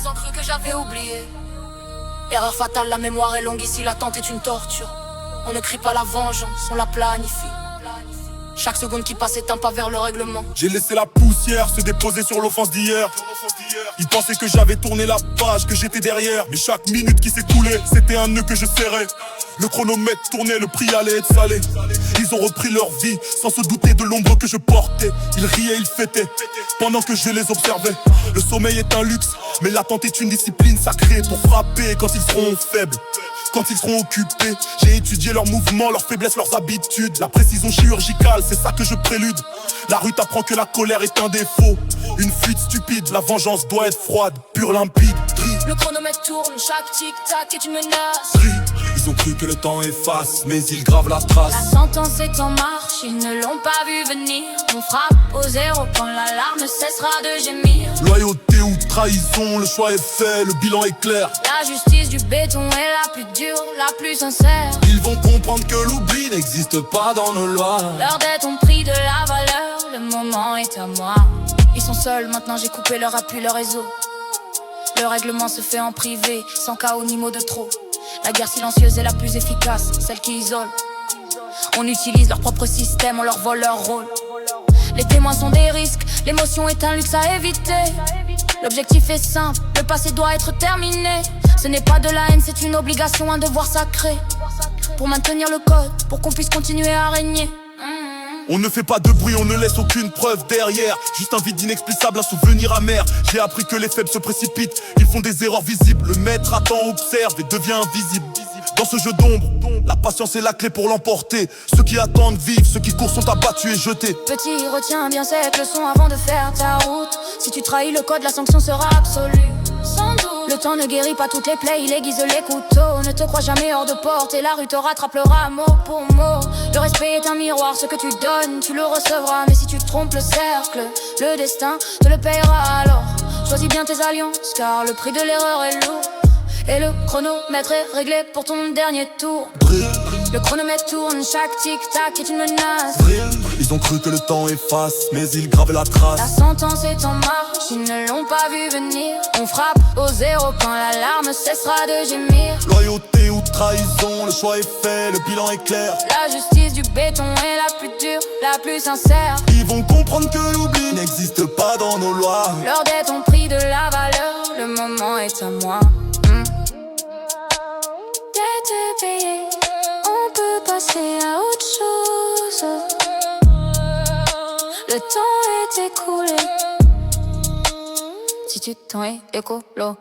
ont cru que j'avais oublié. Erreur fatale, la mémoire est longue, ici l'attente est une torture. On ne crie pas la vengeance, on la planifie. Chaque seconde qui passe est un pas vers le règlement. J'ai laissé la poussière se déposer sur l'offense d'hier. Ils pensaient que j'avais tourné la page, que j'étais derrière. Mais chaque minute qui s'écoulait, c'était un nœud que je serrais. Le chronomètre tournait, le prix allait être salé. Ils ont repris leur vie, sans se douter de l'ombre que je portais. Ils riaient, ils fêtaient, pendant que je les observais. Le sommeil est un luxe, mais l'attente est une discipline sacrée. Pour frapper quand ils seront faibles, quand ils seront occupés. J'ai étudié leurs mouvements, leurs faiblesses, leurs habitudes. La précision chirurgicale, c'est ça que je prélude. La rue t'apprend que la colère est un défaut, une fuite stupide. La vengeance doit être froide, pure, limpide. Le chronomètre tourne, chaque tic-tac est une menace. Ils ont cru que le temps efface, mais ils gravent la trace. La sentence est en marche, ils ne l'ont pas vu venir. On frappe au zéro quand l'alarme cessera de gémir. Loyauté ou trahison, le choix est fait, le bilan est clair. La justice du béton est la plus dure, la plus sincère. Ils vont comprendre que l'oubli n'existe pas dans nos lois. Leurs dettes ont pris de la valeur, le moment est à moi. Ils sont seuls, maintenant j'ai coupé leur appui, leur réseau. Le règlement se fait en privé, sans chaos ni mot de trop. La guerre silencieuse est la plus efficace, celle qui isole. On utilise leur propre système, on leur vole leur rôle. Les témoins sont des risques, l'émotion est un luxe à éviter. L'objectif est simple, le passé doit être terminé. Ce n'est pas de la haine, c'est une obligation, un devoir sacré. Pour maintenir le code, pour qu'on puisse continuer à régner. On ne fait pas de bruit, on ne laisse aucune preuve derrière. Juste un vide inexplicable, un souvenir amer. J'ai appris que les faibles se précipitent, ils font des erreurs visibles. Le maître attend, observe et devient invisible. Dans ce jeu d'ombre, la patience est la clé pour l'emporter. Ceux qui attendent vivent, ceux qui courent sont abattus et jetés. Petit, retiens bien cette leçon avant de faire ta route. Si tu trahis le code, la sanction sera absolue. Sans doute. Le temps ne guérit pas toutes les plaies, il aiguise les couteaux. Ne te crois jamais hors de porte et la rue te rattrapera mot pour mot. Le respect est un miroir, ce que tu donnes, tu le recevras. Mais si tu trompes le cercle, le destin te le payera. Alors choisis bien tes alliances, car le prix de l'erreur est lourd. Et le chronomètre est réglé pour ton dernier tour. Le chronomètre tourne, chaque tic-tac est une menace. Ils ont cru que le temps efface, mais ils gravent la trace. La sentence est en marche, ils ne l'ont pas vu venir. On frappe au zéro quand l'alarme cessera de gémir. Loyauté ou trahison, le choix est fait, le bilan est clair. La justice du béton est la plus dure, la plus sincère. Ils vont comprendre que l'oubli n'existe pas dans nos lois. Leurs dettes ont pris de la valeur, le moment est à moi. Dette payée, on peut passer à autre chose. Le temps est écoulé. Si tu t'en es écolo.